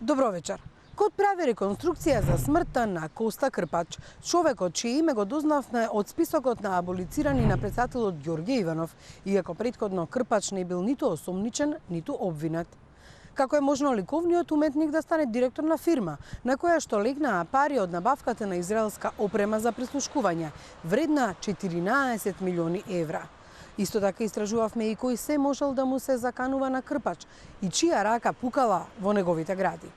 Добро вечер. Код прави реконструкција за смртта на Коста Крпач, човекот чие име го дознавме од списокот на аболицирани на председателот Ѓорѓе Иванов, иако претходно Крпач не бил ниту осомничен, ниту обвинет. Како е можно ликовниот уметник да стане директор на фирма, на која што легнаа пари од набавката на израелска опрема за прислушкување, вредна 14 милиони евра. Исто така истражувавме и кој се можел да му се заканува на Крпач и чија рака пукала во неговите гради.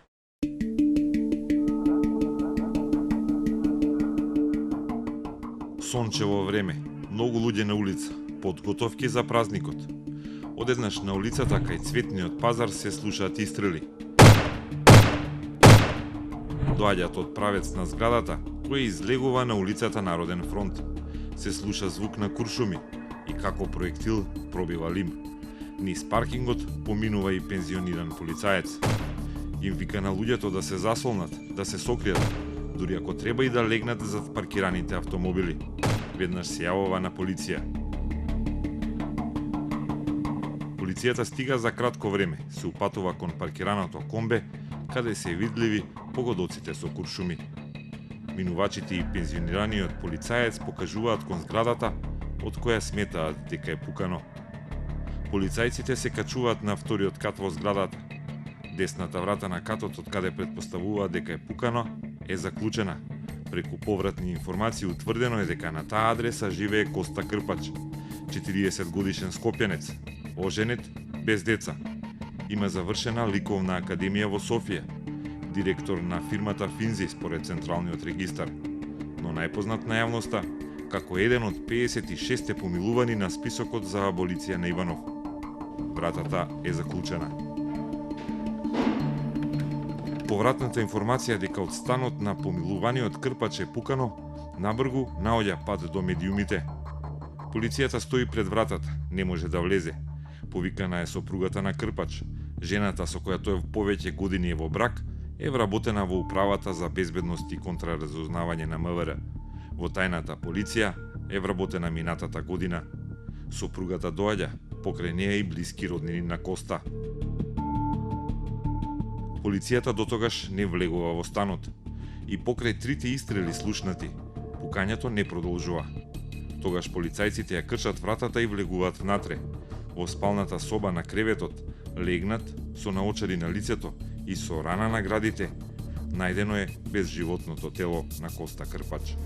Сончево време, многу луѓе на улица, подготовки за празникот. Одеднаш на улицата кај цветниот пазар се слушаат истрели. Доаѓаат од правец на зградата, кој излегува на улицата Народен фронт. Се слуша звук на куршуми и како проектил пробива Лим. Низ паркингот поминува и пензиониран полицаец. Им вика на луѓето да се засолнат, да се сокријат, дури ако треба и да легнат зад паркираните автомобили. Веднаш се јавува на полиција. Полицијата стига за кратко време, се упатува кон паркираното комбе, каде се видливи погодоците со куршуми. Минувачите и пензионираниот полицаец покажуваат кон зградата, од која сметаат дека е пукано. Полицајците се качуваат на вториот кат во зградата. Десната врата на катот од каде претпоставуваат дека е пукано е заклучена. Преку повратни информации утврдено е дека на таа адреса живее Коста Крпач, 40 годишен скопјанец, оженет, без деца. Има завршена ликовна академија во Софија, директор на фирмата Финзи според Централниот регистар, но најпознат на јавноста како еден од 56 помилувани на списокот за аболиција на Иванов. Вратата е заклучена. Повратната информација дека од станот на помилуваниот Крпач е пукано, набргу наоѓа пат до медиумите. Полицијата стои пред вратата, не може да влезе. Повикана е сопругата на Крпач. Жената со која тој повеќе години е во брак, е вработена во управата за безбедност и контраразузнавање на МВР. Во тајната полиција е вработена минатата година. Сопругата доаѓа, покрај неја и блиски роднини на Коста. Полицијата дотогаш не влегува во станот и покрај трите истрели слушнати, пукањето не продолжува. Тогаш полицајците ја кршат вратата и влегуваат внатре. Во спалната соба на креветот, легнат со наочари на лицето и со рана на градите, најдено е безживотното тело на Коста Крпач.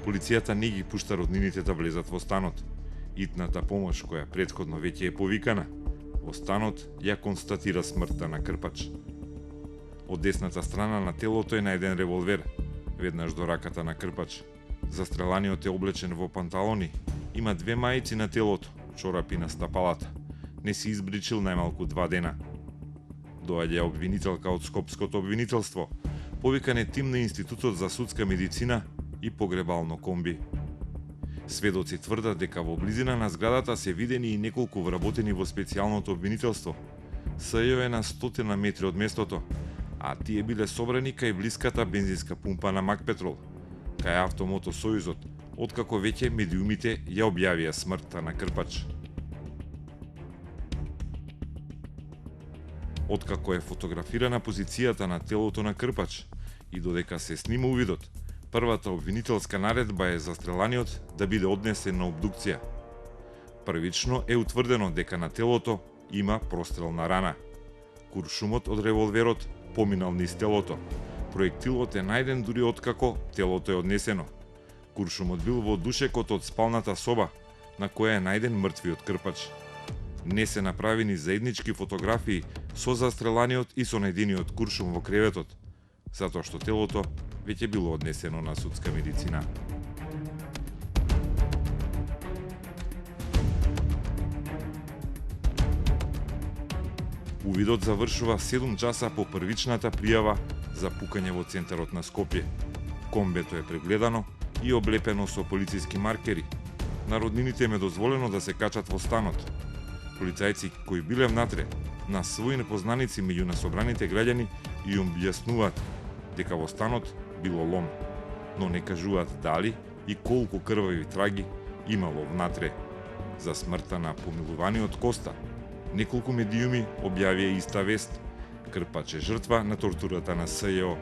Полицијата не ги пушта роднините да влезат во станот. Итната помош која претходно веќе е повикана, во станот ја констатира смртта на Крпач. Од десната страна на телото е најден револвер, веднаш до раката на Крпач. Застреланиот е облечен во панталони, има две мајци на телото, чорапи на стапалата. Не си избричил најмалку 2 дена. Доаѓа обвинителка од Скопското обвинителство, повикан е тим на Институтот за судска медицина и погребално комби. Сведоци тврдат дека во близина на зградата се видени и неколку вработени во специјалното обвинителство. СЈ е на 100 метри од местото, а тие биле собрани кај блиската бензинска пумпа на Макпетрол, кај Автомото Сојузот, откако веќе медиумите ја објавија смртта на Крпач. Откако е фотографирана позицијата на телото на Крпач и додека се снима увидот, првата обвинителска наредба е застреланиот да биде однесен на обдукција. Првично е утврдено дека на телото има прострелна рана. Куршумот од револверот поминал низ телото. Проектилот е најден дури откако телото е однесено. Куршумот бил во душекот од спалната соба, на која е најден мртвиот Крпач. Не се направени заеднички фотографии со застреланиот и со најдениот куршум во креветот, затоа што телото веќе било однесено на судска медицина. Увидот завршува 7 часа по првичната пријава за пукање во центарот на Скопје. Комбето е прегледано и облепено со полициски маркери. На роднините им е дозволено да се качат во станот. Полицајци кои биле внатре, на своји непознаници меѓу насобраните граѓани и им објаснуваат дека во станот било лом, но не кажуваат дали и колку крвави траги имало внатре. За смртта на помилуваниот Коста Неколку медиуми објавија иста вест. Крпач е жртва на тортурата на СЈО.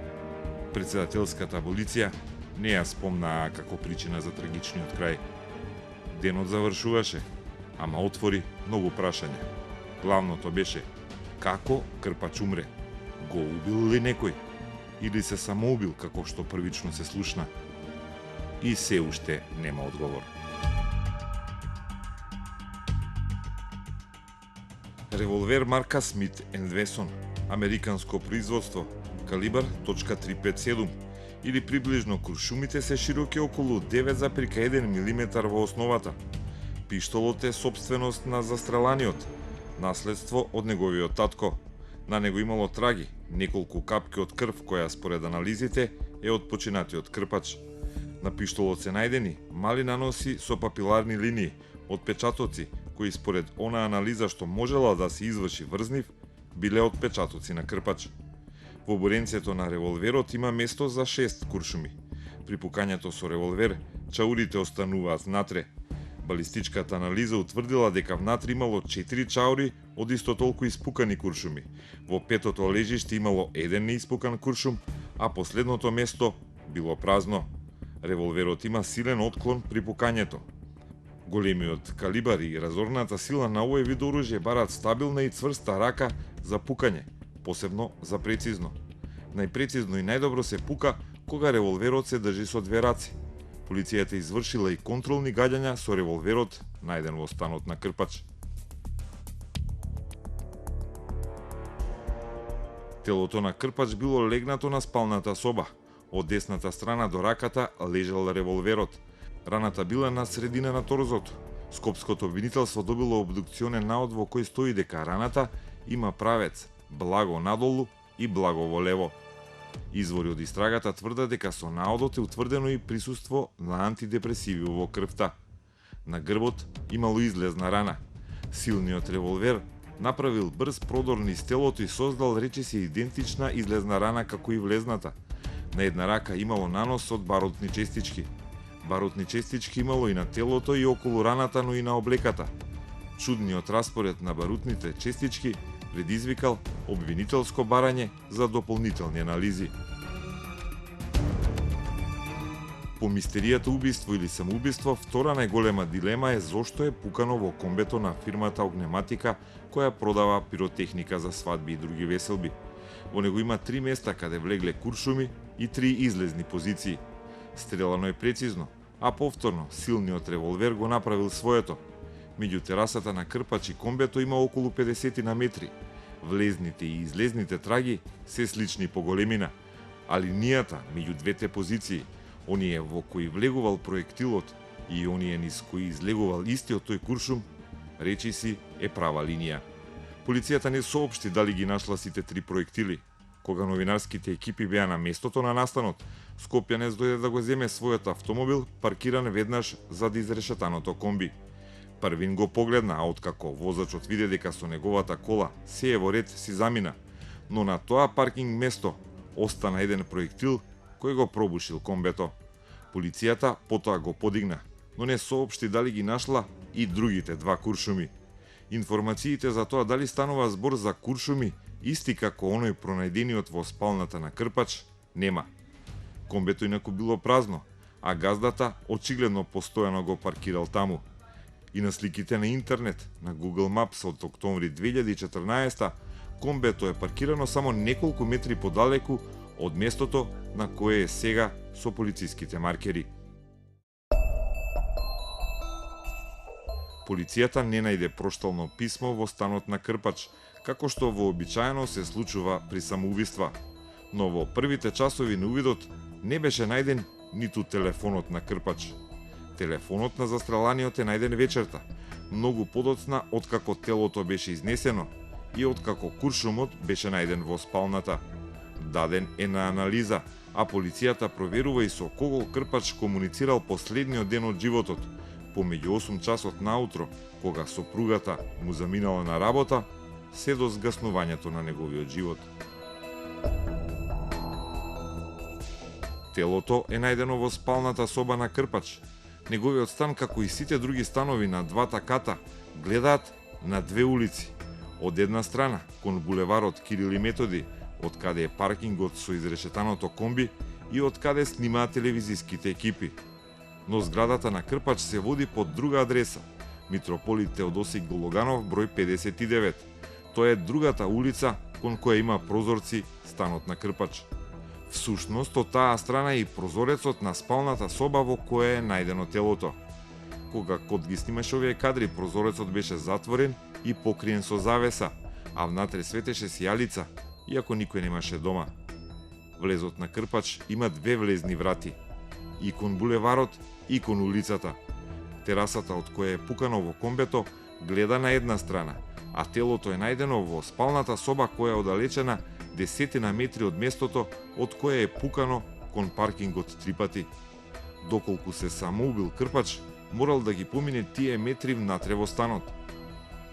Председателската аболиција не ја спомнаа како причина за трагичниот крај. Денот завршуваше, ама отвори многу прашања. Главното беше како Крпач умре? Го убил ли некој? Или се самоубил како што првично се слушна? И се уште нема одговор. Револвер марка Смит & Весон, американско производство, калибар .357 или приближно куршумите се широки околу 9,1 мм во основата. Пиштолот е сопственост на застреланиот, наследство од неговиот татко. На него имало траги, неколку капки од крв која според анализите е од починатиот Крпач. На пиштолот се најдени мали наноси со папиларни линии, отпечатоци кои според она анализа што можела да се изврши врз нив, биле отпечатоци на Крпач. Во буренцето на револверот има место за 6 куршуми. При пукањето со револвер, чаурите остануваат внатре. Балистичката анализа утврдила дека внатре имало 4 чаури од исто толку испукани куршуми. Во петото лежиште имало еден неиспукан куршум, а последното место било празно. Револверот има силен отклон при пукањето. Големиот калибар и разорната сила на овој вид оружје барат стабилна и цврста рака за пукање, посебно за прецизно. Најпрецизно и најдобро се пука кога револверот се држи со две раци. Полицијата извршила и контролни гаѓања со револверот најден во станот на Крпач. Телото на Крпач било легнато на спалната соба. Од десната страна до раката лежал револверот. Раната била на средина на торзото. Скопското обвинителство добило обдукционен наод во кој стои дека раната има правец благо надолу и благо во лево. Извори од истрагата тврдат дека со наодот е утврдено и присуство на антидепресиви во крвта. На грбот имало излезна рана. Силниот револвер направил брз продор низ телото и создал речиси идентична излезна рана како и влезната. На една рака имало нанос од барутни честички. Барутни честички имало и на телото и околу раната, но и на облеката. Чудниот распоред на барутните честички предизвикал обвинителско барање за дополнителни анализи. По мистеријата убиство или самоубиство, втора најголема дилема е зошто е пукано во комбето на фирмата Огнематика, која продава пиротехника за свадби и други веселби. Во него има 3 места каде влегле куршуми и 3 излезни позиции. Стрелано е прецизно, а повторно силниот револвер го направил своето. Меѓу терасата на Крпач и комбето има околу 50 на метри. Влезните и излезните траги се слични по големина, а линијата меѓу двете позиции, оние во кои влегувал проектилот и оние низ кои излегувал истиот тој куршум, речиси е права линија. Полицијата не соопшти дали ги нашла сите 3 проектили. Кога новинарските екипи беа на местото на настанот, Скопјанец дојде да го земе својот автомобил, паркиран веднаш зад изрешетаното комби. Првин го погледна, а откако возачот виде дека со неговата кола се е во ред, си замина. Но на тоа паркинг место остана еден проектил кој го пробушил комбето. Полицијата потоа го подигна, но не соопшти дали ги нашла и другите 2 куршуми. Информациите за тоа дали станува збор за куршуми, исти како оној пронајдениот во спалната на Крпач, нема. Комбето инаку било празно, а газдата очигледно постојано го паркирал таму. И на сликите на интернет, на Google Maps од октомври 2014, комбето е паркирано само неколку метри подалеку од местото на кое е сега со полициските маркери. Полицијата не најде проштално писмо во станот на Крпач, како што вообичаено се случува при самоубиства. Но во првите часови на увидот не беше најден ниту телефонот на Крпач. Телефонот на застреланиот е најден вечерта, многу подоцна откако телото беше изнесено и откако куршумот беше најден во спалната. Даден е на анализа, а полицијата проверува и со кого Крпач комуницирал последниот ден од животот, помеѓу 8 часот наутро, кога сопругата му заминала на работа, се до згаснувањето на неговиот живот. Телото е најдено во спалната соба на Крпач. Неговиот стан, како и сите други станови на двата ката, гледаат на 2 улици. Од една страна, кон булеварот Кирил и Методи, од каде е паркингот со изрешетаното комби и од каде снимаат телевизиските екипи. Но зградата на Крпач се води под друга адреса, Митрополит Теодосик Гологанов, број 59. Тоа е другата улица кон која има прозорци станот на Крпач. Всушност, од таа страна е и прозорецот на спалната соба во која е најдено телото. Кога Кот ги снимаше овие кадри, прозорецот беше затворен и покриен со завеса, а внатре светеше сијалица, иако никој немаше дома. Влезот на Крпач има две влезни врати, и кон булеварот, и кон улицата. Терасата од која е пукано во комбето гледа на една страна, а телото е најдено во спалната соба која е оддалечена 10 метри од местото од која е пукано кон паркингот 3 пати. Доколку се самоубил Крпач, морал да ги помине тие метри внатре во станот.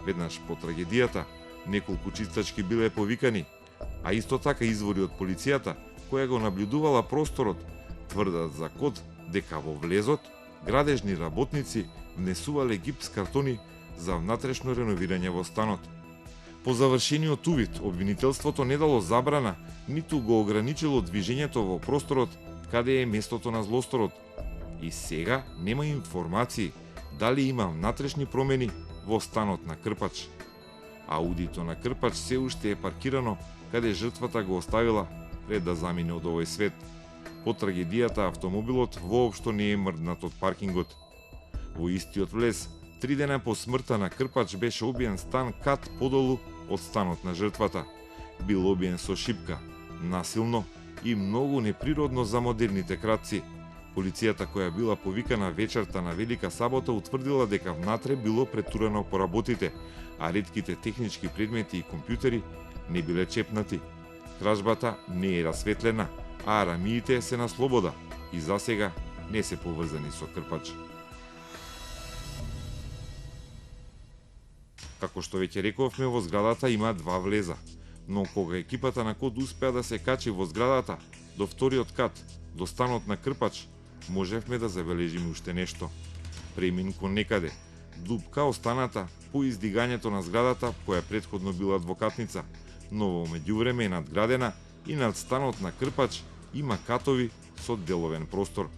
Веднаш по трагедијата, неколку чистачки биле повикани, а исто така извори од полицијата, која го наблюдувала просторот, тврдат за Кот дека во влезот градежни работници внесувале гипс картони за внатрешно реновирање во станот. По завршениот увид, обвинителството не дало забрана, ниту го ограничило движењето во просторот каде е местото на злосторот. И сега нема информации дали има внатрешни промени во станот на Крпач. Аудито на Крпач се уште е паркирано каде жртвата го оставила пред да замине од овој свет. По трагедијата автомобилот воопшто не е мрднат од паркингот. Во истиот влез, 3 дена по смртта на Крпач беше обиен стан кат подолу од станот на жртвата. Бил обиен со шипка, насилно и многу неприродно за модерните кратци. Полицијата која била повикана вечерта на Велика сабота утврдила дека внатре било претурено по работите, а ретките технички предмети и компјутери не биле чепнати. Кражбата не е расветлена, а рамиите се на слобода и засега не се поврзани со Крпач. Како што веќе рековме, во зградата има 2 влеза, но кога екипата на Кот успеа да се качи во зградата, до вториот кат, до станот на Крпач, можевме да забележиме уште нешто. Премин кон некаде, дупка останата по издигањето на зградата, која претходно била адвокатница, но во меѓувреме е надградена и над станот на Крпач има катови со деловен простор.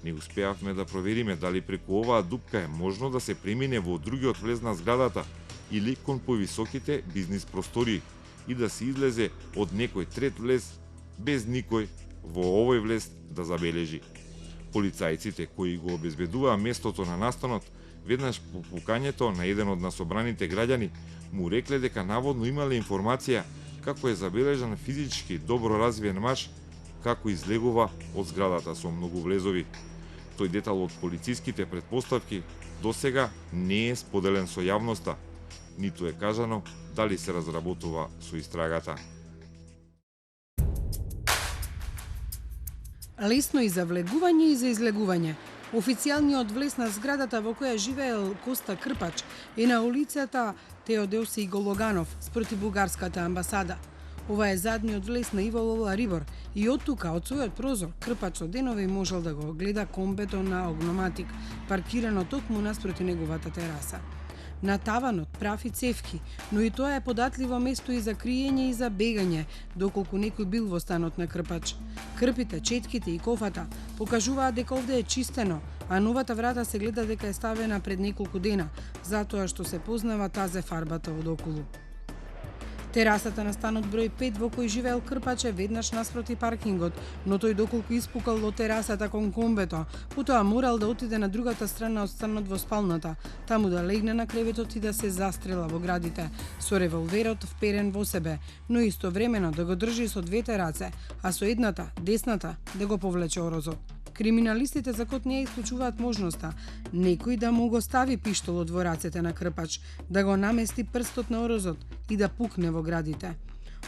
Не успеавме да провериме дали преку оваа дупка е можно да се премине во другиот влез на зградата или кон повисоките бизнис простории и да се излезе од некој трет влез без никој во овој влез да забележи. Полицајците кои го обезбедуваа местото на настанот, веднаш по пукањето на еден од насобраните граѓани, му рекле дека наводно имале информација како е забележан физички добро развиен маж, како излегува од зградата со многу влезови. Тој детал од полициските претпоставки досега не е споделен со јавноста, ниту е кажано дали се разработува со истрагата. Лесно и за влегување и за излегување. Официјалниот влез на зградата во која живеел Коста Крпач е на улицата Теодосик Гологанов спроти бугарската амбасада. Ова е задниот влез на Иво Лола Рибор и од тука, од својот прозор, Крпач од денови можел да го гледа комбето на Огноматик, паркирано токму наспроти неговата тераса. На таванот прафи цевки, но и тоа е податливо место и за криење и за бегање, доколку некој бил во станот на Крпач. Крпите, четките и кофата покажуваат дека овде е чистено, а новата врата се гледа дека е ставена пред неколку дена, затоа што се познава тазе фарбата од околу. Терасата на станот број 5 во кој живеел Крпач е веднаш наспроти паркингот, но тој доколку испукал од терасата кон комбето, потоа морал да отиде на другата страна од станот во спалната, таму да легне на креветот и да се застрела во градите, со револверот вперен во себе, но истовремено да го држи со двете раце, а со едната, десната, да го повлече орозот. Криминалистите за Кот не исклучуваат можноста некој да му го стави пиштолот во рацете на Крпач, да го намести прстот на орозот и да пукне во градите.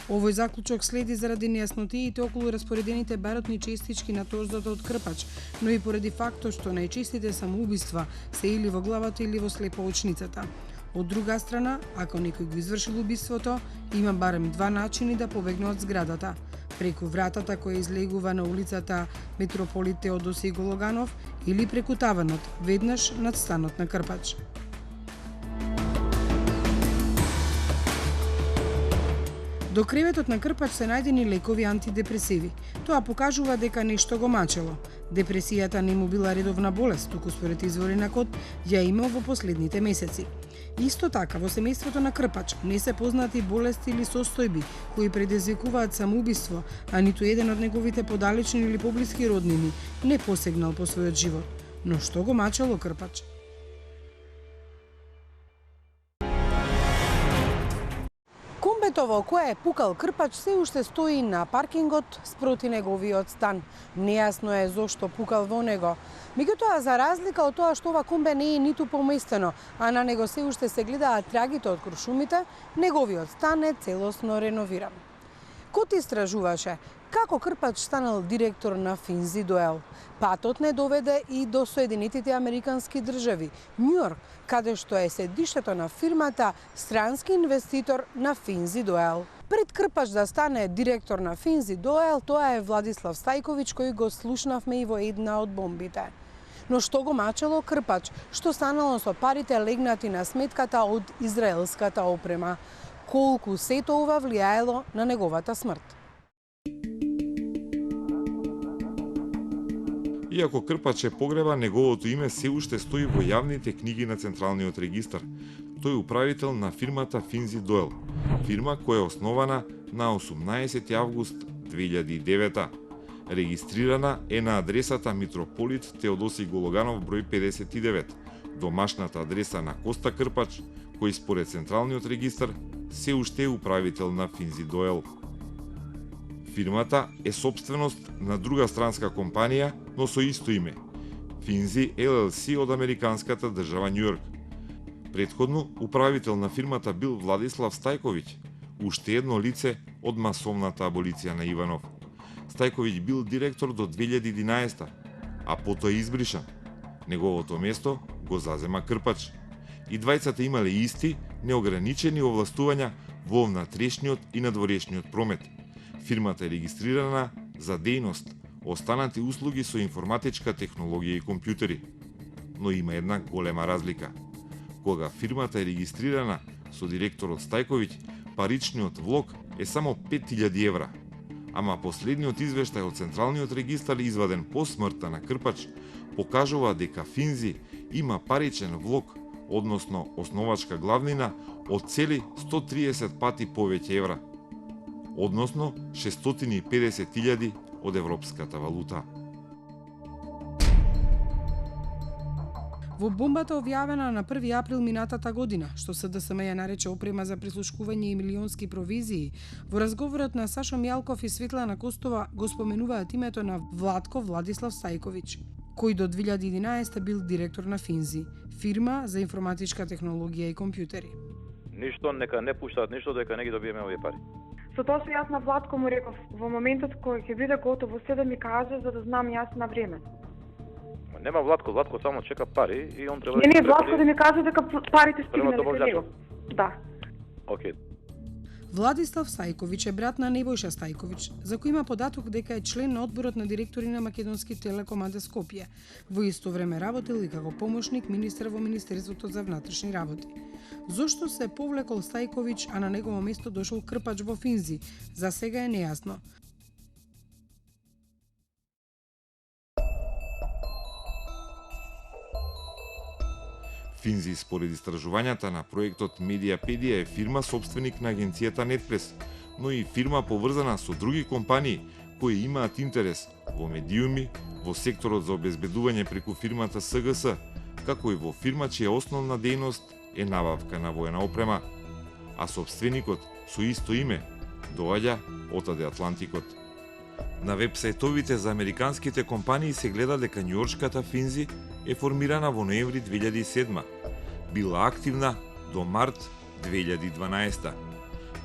Овој заклучок следи заради нејаснотиите околу распоредените барутни честички на торзото од Крпач, но и поради фактот што најчестите самоубиства се или во главата или во слепоочницата. Од друга страна, ако некој го извршил убиството, има барем 2 начини да побегне од зградата: преку вратата која излегува на улицата Митрополит Теодосик Гологанов или преку таванот, веднаш над станот на Крпач. До креветот на Крпач се најдени лекови антидепресиви. Тоа покажува дека нешто го мачело. Депресијата не му била редовна болест, туку според извори на КОД ја имал во последните месеци. Исто така, во семејството на Крпач не се познати болести или состојби кои предизвикуваат самоубиство, а ниту еден од неговите подалечни или поблиски роднини не посегнал по својот живот. Но што го мачело Крпач? Комбето во кое е пукал Крпач се уште стои на паркингот спроти неговиот стан. Нејасно е зошто пукал во него. Меѓутоа, за разлика од тоа што ова комбе не е ниту поместено, а на него се уште се гледаат трагите од крушумите, неговиот стан е целосно реновиран. Кот истражуваше како Крпач станал директор на Финзи Доел. Патот не доведе и до Соединетите Американски држави, Њујорк, каде што е седиштето на фирмата странски инвеститор на Финзи Доел. Пред Крпач да стане директор на Финзи Доел, тоа е Владислав Стајковиќ, кој го слушнавме и во една од бомбите. Но што го мачело Крпач? Што станало со парите легнати на сметката од израелската опрема? Колку сето ова влијаело на неговата смрт? Иако Крпач е погреба, неговото име се уште стои во јавните книги на Централниот регистар. Тој е управител на фирмата Финзи Доел, фирма која е основана на 18 август 2009. Регистрирана е на адресата Митрополит Теодоси Гологанов број 59, домашната адреса на Коста Крпач, кој според Централниот регистар се уште е управител на Финзи Доел. Фирмата е собственост на друга странска компанија, но со исто име – Финзи LLC од американската држава Њујорк. Претходно, управител на фирмата бил Владислав Стајковиќ, уште едно лице од масовната аболиција на Иванов. Стајковиќ бил директор до 2011, а потоа избришан. Неговото место го зазема Крпач. И двајцата имале исти, неограничени овластувања во внатрешниот и надворешниот промет. Фирмата е регистрирана за дејност, останати услуги со информатичка технологија и компјутери. Но има една голема разлика. Кога фирмата е регистрирана со директорот Стајковиќ, паричниот влог е само 5000 евра. Ама последниот извештај од Централниот регистар изваден по смртта на Крпач покажува дека Финзи има паричен влог, односно основачка главнина од цели 130 пати повеќе евра, односно 650.000 од европската валута. Во бомбата објавена на 1 април минатата година, што СДСМ ја нарече опрема за прислушкување и милионски провизии, во разговорот на Сашо Мјалков и Светлана Костова го споменуваат името на Владко Владислав Стајковиќ, кој до 2011 бил директор на Финзи, фирма за информатичка технологија и компјутери. Ништо, нека не пуштаат ништо, дека не ги добиеме овие пари. Со тоа јас на Владко му реков, во моментот кој ќе биде готово се да ми каже, за да знам јас на време. Нема Владко само чека пари и он треба Не, Владко да ми каже дека парите стигнале кај него. Да. Океј. Владислав Стајковиќ е брат на Небојша Стајковиќ, за кој има податок дека е член на одборот на директори на Македонски телеком АД Скопје. Во исто време работел и како помошник министар во Министерството за внатрешни работи. Зошто се повлекол Стајковиќ, а на негово место дошол Крпач во Финзи, за сега е нејасно. Финзи, според истражувањата на проектот Медиапедија, е фирма собственик на агенцијата Нетпрес, но и фирма поврзана со други компании кои имаат интерес во медиуми, во секторот за обезбедување преку фирмата СГС, како и во фирма чија основна дејност е набавка на воена опрема, а собственикот со исто име доаѓа од АД Атлантикот. На веб-сајтовите за американските компании се гледа дека њујоршката Финзи е формирана во ноември 2007, била активна до март 2012.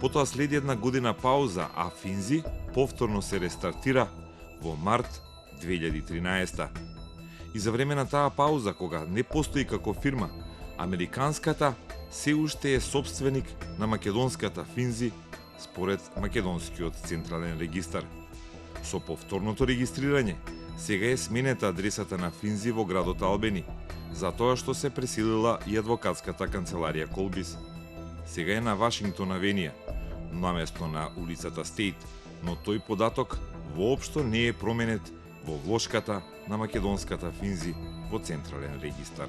Потоа следи една година пауза, а Финзи повторно се рестартира во март 2013. И за време на таа пауза, кога не постои како фирма, американската се уште е собственик на македонската Финзи според Македонскиот централен регистар. Со повторното регистрирање, сега е сменета адресата на Финзи во градот Албени, затоа што се преселила и адвокатската канцеларија Колбис. Сега е на Вашингтон авенија, наместо на улицата Стейт, но тој податок воопшто не е променет во влошката на македонската Финзи во Централен регистар.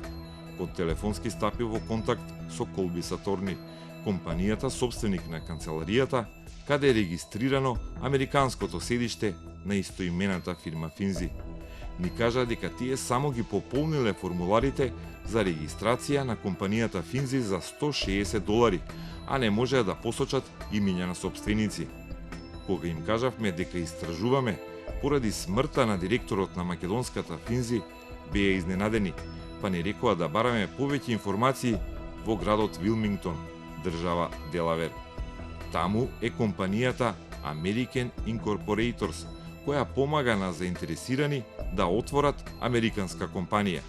Под телефонски стапи во контакт со Колби Саторни, компанијата собственик на канцеларијата, каде е регистрирано американското седиште на истоимената фирма Финзи. Ни кажа дека тие само ги пополниле формуларите за регистрација на компанијата Финзи за $160, а не можеа да посочат имиња на собственици. Кога им кажавме дека истражуваме поради смртта на директорот на македонската Финзи, беа изненадени, па ни рекоа да бараме повеќе информации во градот Вилмингтон, држава Делавер. Таму е компанијата American Incorporators, која помага на заинтересирани да отворат американска компанија.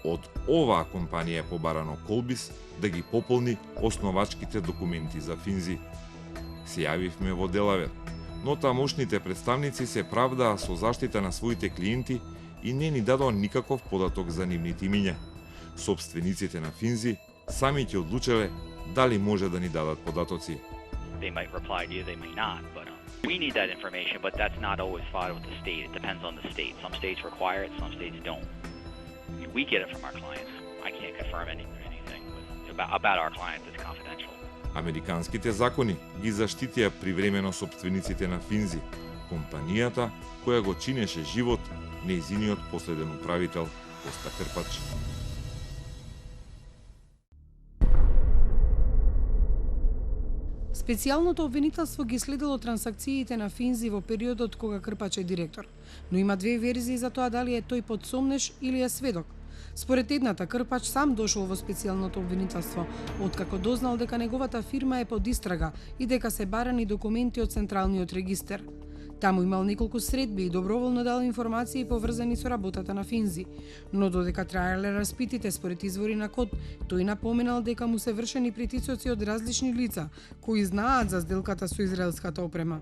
Од оваа компанија е побарано Колбис да ги пополни основачките документи за Финзи. Се јавивме во Делавер, но тамошните представници се правдаа со заштита на своите клиенти и не ни дадоа никаков податок за нивните имиња. Собствениците на Финзи сами ќе одлучеле дали може да ни дадат податоци. They might reply to you, they might not, but we need that information, but that's not always filed with the state. It depends on the state. Some states require it, some states don't. We get it from our clients. I can't confirm anything about our clients. It's confidential. Американските закони ги заштитија привремено собствениците на Финзи, компанијата која го чинеше живот нејзиниот последен управител Коста Крпач. Специјалното обвинителство ги следело трансакциите на Финзи во периодот кога Крпач е директор, но има две верзии за тоа дали е тој подсомнеш или е сведок. Според едната, Крпач сам дошол во специјалното обвинителство, откако дознал дека неговата фирма е под истрага и дека се барани документи од Централниот регистер. Таму имал неколку средби и доброволно дал информации поврзани со работата на Финзи, но додека траеле распитите според извори на КОД, тој напоменал дека му се вршени притисоци од различни лица кои знаат за сделката со израелската опрема.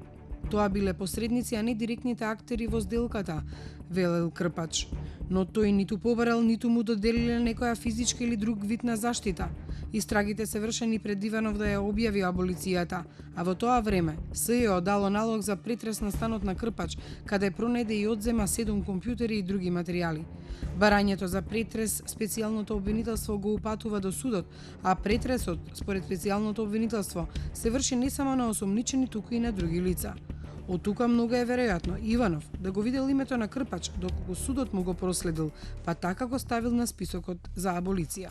Тоа биле посредници, а не директните актери во сделката, велел Крпач. Но тој ниту побарал, ниту му доделиле некоја физичка или друг вид на заштита. Истрагите се вршени пред Иванов да ја објави аболицијата, а во тоа време СЈО дало налог за претрес на станот на Крпач, каде пронеде и одзема 7 компјутери и други материјали. Барањето за претрес специјалното обвинителство го упатува до судот, а претресот, според специјалното обвинителство, се врши не само на осомничени, туку и на други лица. Од тука многу е веројатно Иванов да го видел името на Крпач доколку судот му го проследил, па така го ставил на списокот за аболиција.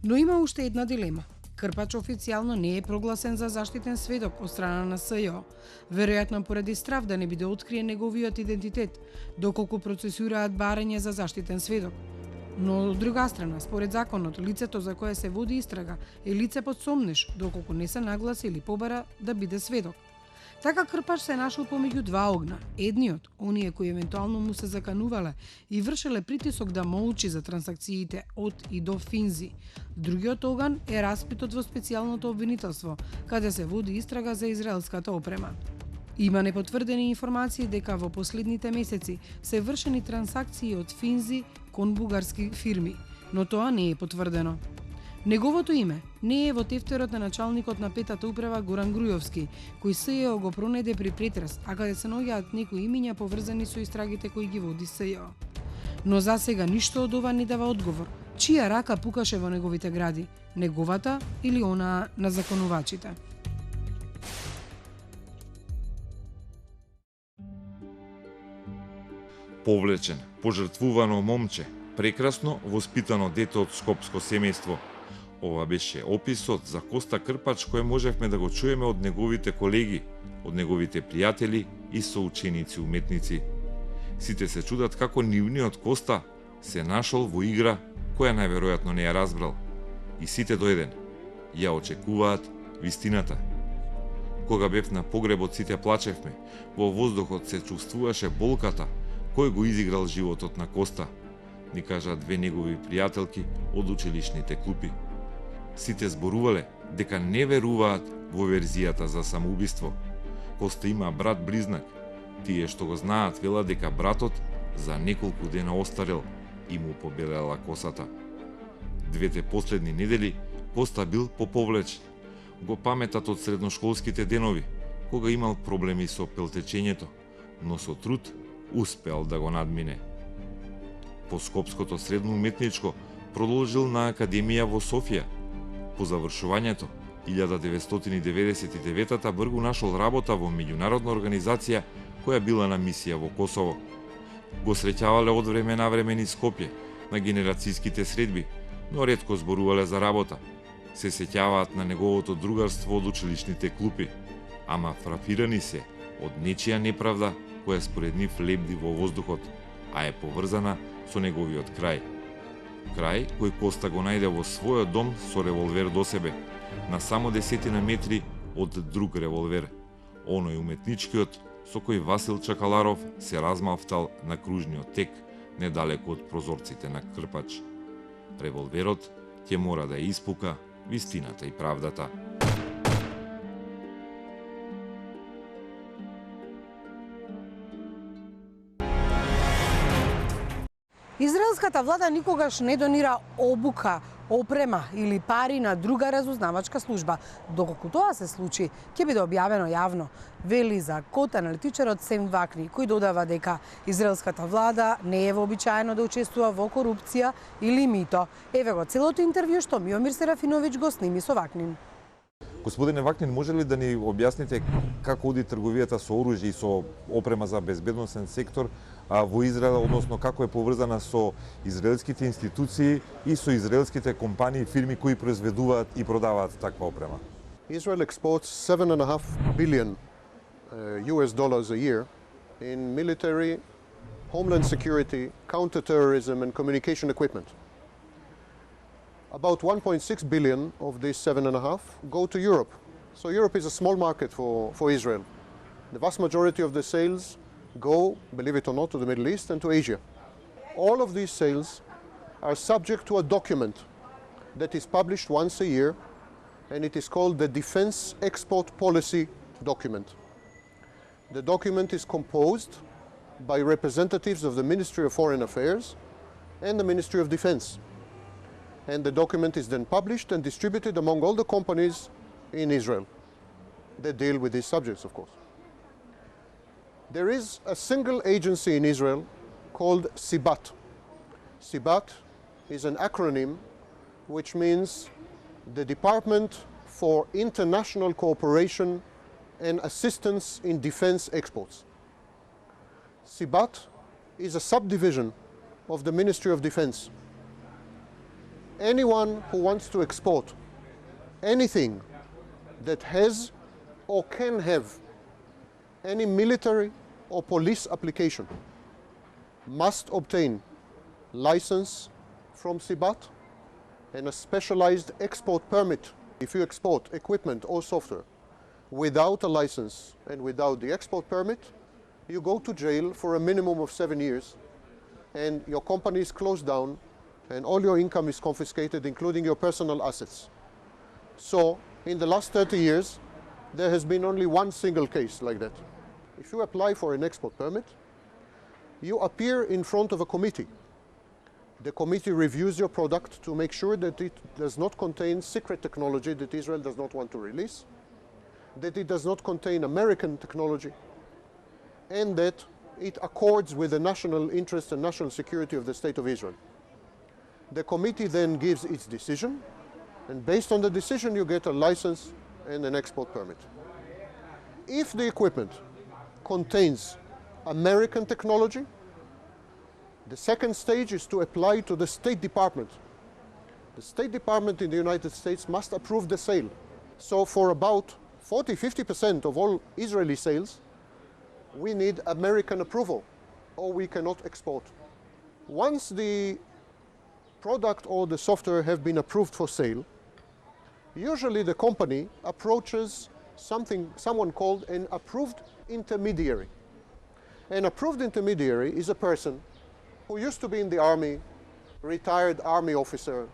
Но има уште една дилема. Крпач официјално не е прогласен за заштитен сведок од страна на СЈО, веројатно поради страв да не биде откриен неговиот идентитет, доколку процесираат барање за заштитен сведок. Но од друга страна, според законот, лицето за кое се води истрага е лице подсомнеш, доколку не се нагласи или побара да биде сведок. Така Крпач се нашол помеѓу два огна. Едниот, оние кои евентуално му се заканувале и вршеле притисок да молчи за трансакциите од и до Финзи. Другиот оган е распитот во специјалното обвинителство, каде се води истрага за израелската опрема. Има непотврдени информации дека во последните месеци се вршени трансакции од Финзи кон бугарски фирми, но тоа не е потврдено. Неговото име не е во тефтерот на началникот на петата управа Горан Грујовски, кој СЈО го пронеде при претрес, а каде се наоѓаат некои имиња поврзани со истрагите кои ги води СЈО. Но за сега ништо од ова не дава одговор. Чија рака пукаше во неговите гради? Неговата или онаа на законувачите? Повлечен, пожртвувано момче, прекрасно воспитано дете од скопско семејство. Ова беше описот за Коста Крпач кој можевме да го чуеме од неговите колеги, од неговите пријатели и соученици уметници. Сите се чудат како нивниот Коста се нашол во игра која најверојатно не ја разбрал. И сите до еден ја очекуваат вистината. Кога бев на погребот сите плачевме, во воздухот се чувствуваше болката кој го изиграл животот на Коста, ни кажа две негови пријателки од училишните клупи. Сите зборувале дека не веруваат во верзијата за самоубиство. Коста има брат-близнак. Тие што го знаат велат дека братот за неколку дена остарел и му побелела косата. Двете последни недели Коста бил поповлечен. го паметат од средношколските денови, кога имал проблеми со пелтечењето, но со труд успеал да го надмине. По Скопското средно уметничко продолжил на Академија во Софија. По завршувањето, 1999 бргу нашол работа во меѓународна организација која била на мисија во Косово. Го среќавале од време на време низ Скопје, на генерацијските средби, но ретко зборувале за работа. Се сеќаваат на неговото другарство од училишните клупи, ама фрапирани се од нечија неправда која според нив лебди во воздухот, а е поврзана со неговиот крај. Крај кој Коста го најде во својот дом со револвер до себе, на само 10 метри од друг револвер, оној уметничкиот со кој Васил Чакаларов се размавтал на кружниот тек недалеку од прозорците на Крпач. Револверот ќе мора да испука вистината и правдата. Израелската влада никогаш не донира обука, опрема или пари на друга разузнавачка служба. Доколку тоа се случи, ќе биде објавено јавно, вели за Код аналитичарот Сем Вакни, кој додава дека израелската влада не е вообичаено да учествува во корупција или мито. Еве го целото интервју што Миомир Серафиновиќ го сними со Вакнин. Господине Вакнин, може ли да ни објасните како оди трговијата со оружје и со опрема за безбедносен сектор во Израел, односно како е поврзана со израелските институции и со израелските компании и фирми кои произведуваат и продаваат таква опрема? Israel exports $7.5 billion US dollars a year in military, homeland security, counterterrorism and communication equipment. About 1.6 billion of these 7.5 go to Europe. So Europe is a small market for Israel. The vast majority of the sales go, believe it or not, to the Middle East and to Asia. All of these sales are subject to a document that is published once a year, and it is called the Defense Export Policy Document. The document is composed by representatives of the Ministry of Foreign Affairs and the Ministry of Defense. And the document is then published and distributed among all the companies in Israel that deal with these subjects, of course. There is a single agency in Israel called SIBAT. SIBAT is an acronym which means the Department for International Cooperation and Assistance in Defense Exports. SIBAT is a subdivision of the Ministry of Defense. Anyone who wants to export anything that has or can have any military or police application must obtain license from SIBAT and a specialized export permit. If you export equipment or software without a license and without the export permit, you go to jail for a minimum of 7 years and your company is closed down and all your income is confiscated, including your personal assets. So, in the last 30 years, there has been only one single case like that. If you apply for an export permit, you appear in front of a committee. The committee reviews your product to make sure that it does not contain secret technology that Israel does not want to release, that it does not contain American technology, and that it accords with the national interest and national security of the State of Israel. The committee then gives its decision, and based on the decision you get a license and an export permit. If the equipment contains American technology, the second stage is to apply to the State Department. The State Department in the United States must approve the sale. So for about 40-50% of all Israeli sales, we need American approval, or we cannot export. Once the product or the software have been approved for sale, usually the company approaches someone called an approved intermediary. An approved intermediary is a person who used to be in the army, retired army officer,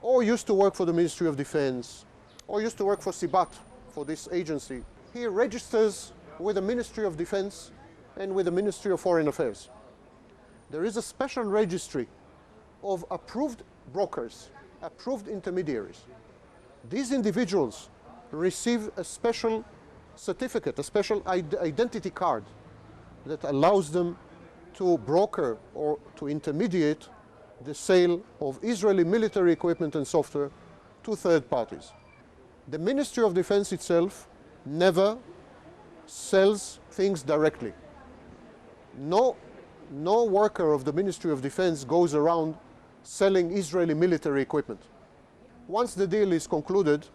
or used to work for the Ministry of Defense, or used to work for SIBAT, for this agency. He registers with the Ministry of Defense and with the Ministry of Foreign Affairs. There is a special registry of approved brokers, approved intermediaries. These individuals receive a special certificate, a special identity card that allows them to broker or to intermediate the sale of Israeli military equipment and software to third parties. The Ministry of Defense itself never sells things directly. No worker of the Ministry of Defense goes around selling Israeli military equipment. Once the deal is concluded,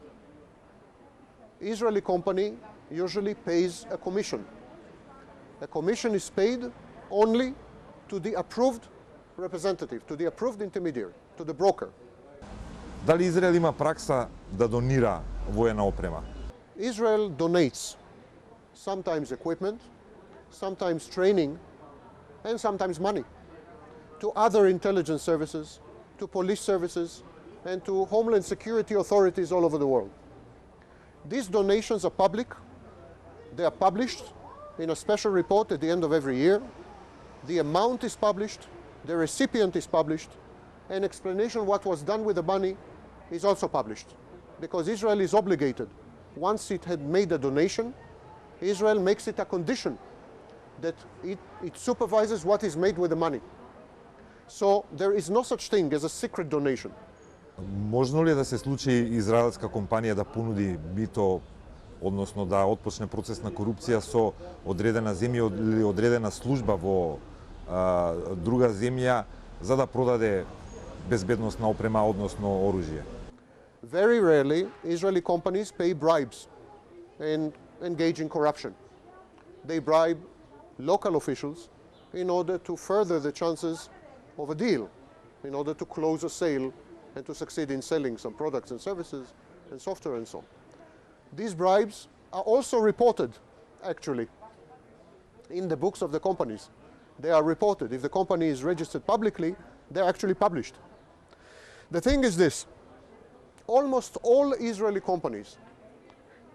Israeli company usually pays a commission. A commission is paid only to the approved representative, to the approved intermediary, to the broker. Дали Израел има пракса да донира воена опрема? Israel donates sometimes equipment, sometimes training, and sometimes money to other intelligence services, to police services, and to homeland security authorities all over the world. These donations are public. They are published in a special report at the end of every year. The amount is published, the recipient is published, and explanation what was done with the money is also published. Because Israel is obligated. Once it had made a donation, Israel makes it a condition that it supervises what is made with the money. So there is no such thing as a secret donation. Можно ли е да се случи израелска компанија да понуди мито, односно да отпочне процес на корупција со одредена земја или одредена служба во друга земја за да продаде безбедносна опрема, односно оружје? Very rarely, Israeli companies pay bribes and engage in corruption. They bribe local officials in order to further the chances of a deal, in order to close a sale and to succeed in selling some products and services and software and so on. These bribes are also reported, actually, in the books of the companies. They are reported. If the company is registered publicly, they're actually published. The thing is this. Almost all Israeli companies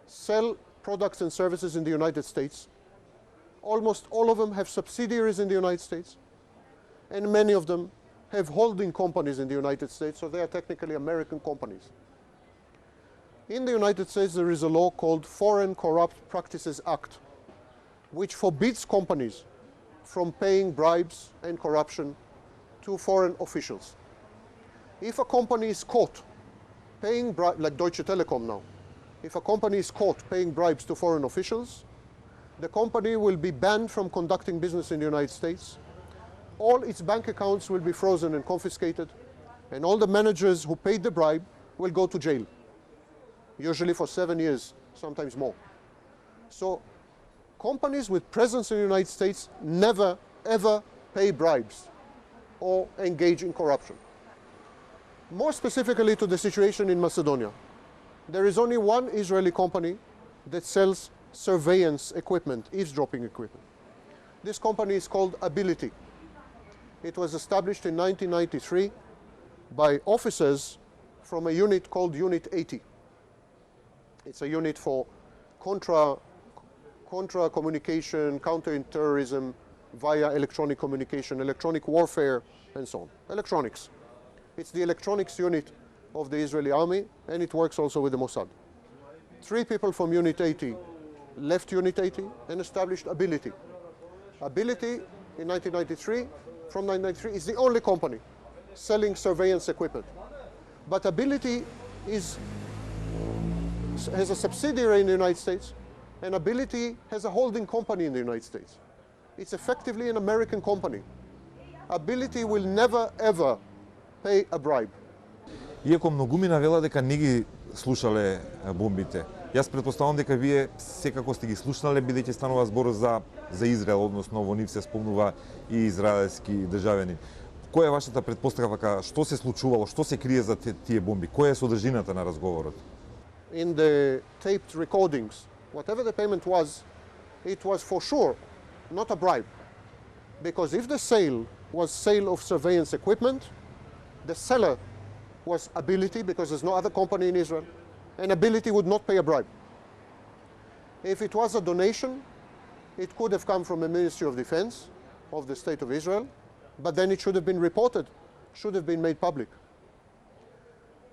sell products and services in the United States. Almost all of them have subsidiaries in the United States, and many of them have holding companies in the United States, so they are technically American companies. In the United States, there is a law called Foreign Corrupt Practices Act, which forbids companies from paying bribes and corruption to foreign officials. If a company is caught paying bribes, like Deutsche Telekom now, if a company is caught paying bribes to foreign officials, the company will be banned from conducting business in the United States. All its bank accounts will be frozen and confiscated, and all the managers who paid the bribe will go to jail, usually for 7 years, sometimes more. So companies with presence in the United States never, ever pay bribes or engage in corruption. More specifically to the situation in Macedonia, there is only one Israeli company that sells surveillance equipment, eavesdropping equipment. This company is called Ability. It was established in 1993 by officers from a unit called Unit 80. It's a unit for contra communication, counter-terrorism via electronic communication, electronic warfare, and so on. Electronics. It's the electronics unit of the Israeli army, and it works also with the Mossad. 3 people from Unit 80 left Unit 80 and established Ability. Ability in 1993, from 1993, is the only company selling surveillance equipment. But Ability has a subsidiary in the United States, and Ability has a holding company in the United States. It's effectively an American company. Ability will never, ever pay a bribe. Иако многумина вела дека не ги слушале бомбите, јас претпоставам дека вие секако сте ги слушнале, бидејќи станува збор за Израел, односно во нив се спомнува и израелски државјанин. Која е вашата претпоставка, што се случувало, што се крие за тие бомби, која е содржината на разговорот? In the taped recordings, whatever the payment was, it was for sure not a bribe. Because if the sale was sale of surveillance equipment, the seller was Ability, because there's no other company in Israel, and Ability would not pay a bribe. If it was a donation, it could have come from the Ministry of Defense of the State of Israel, but then it should have been reported, should have been made public.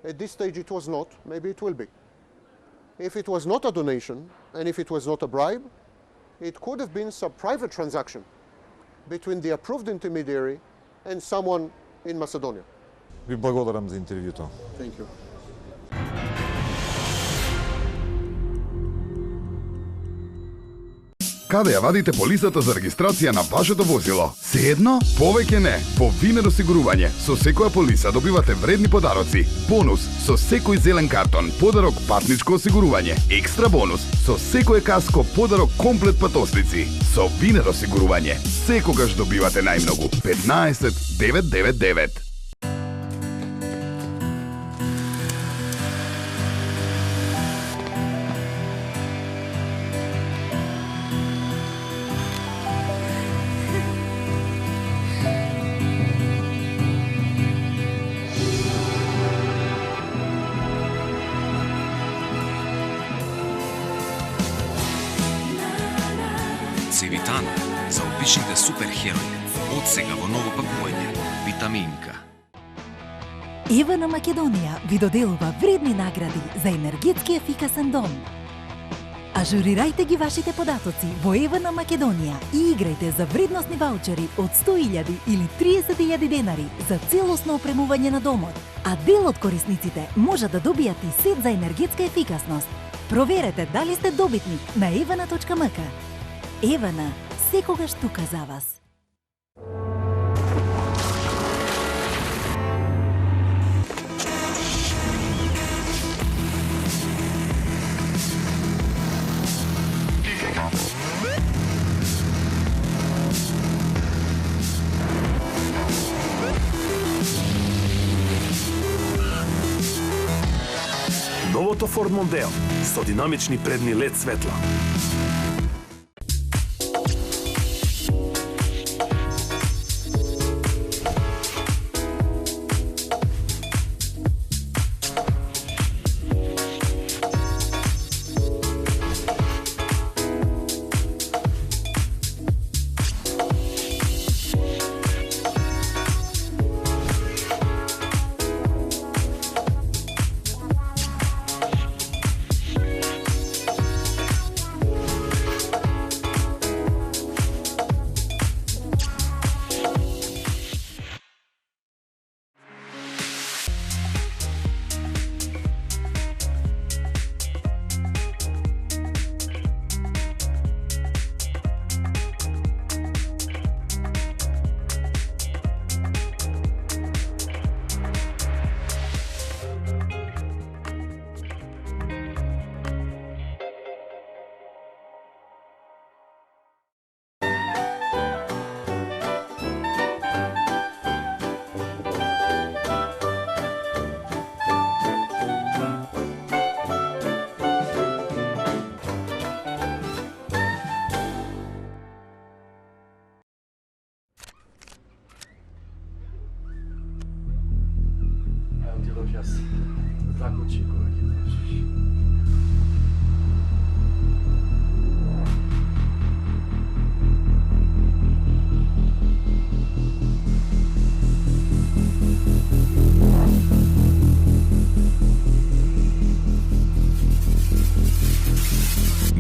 At this stage it was not, maybe it will be. if it was not a donation and if it was not a bribe, it could have been some private transaction between the approved intermediary and someone in Macedonia. Ви благодарам за интервјуто. Thank you. Каде ја вадите полисата за регистрација на вашето возило? Седно? Повеќе не. По Винер осигурување, со секоја полиса добивате вредни подароци. Бонус со секој зелен картон, подарок патничко осигурување. Екстра бонус со секој каско, подарок комплет патослици. Со Винер осигурување, секогаш добивате најмногу. 15 999. Цивитано за обичните суперхерои. Од сега во ново пакување. Витаминка. Евана Македонија ви доделува вредни награди за енергетски ефикасен дом. Ажурирајте ги вашите податоци во Евана Македонија и играјте за вредносни ваучери од 100.000 или 30.000 денари за целосно опремување на домот. А дел од корисниците може да добијат и сет за енергетска ефикасност. Проверете дали сте добитник на evana.mk. Евана, секогаш тука за вас. Новото Ford Mondeo со динамични предни LED светла.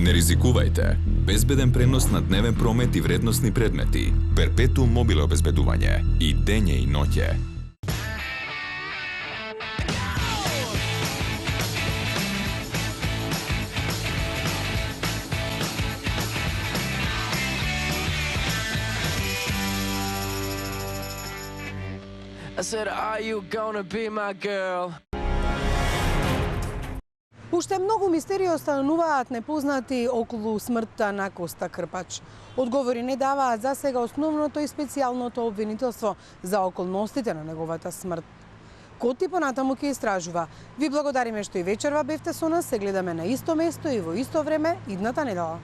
Не ризикувајте. Безбеден пренос на дневен промет и вредносни предмети. Перпетуум мобиле обезбедување. И дење и ноќе. I said, are you gonna be my girl? Уште многу мистерии остануваат непознати околу смртта на Коста Крпач. Одговори не даваат за сега основното и специјалното обвинителство за околностите на неговата смрт. Коти понатаму ќе истражува. Ви благодариме што и вечерва бевте со нас, се гледаме на исто место и во исто време идната недела.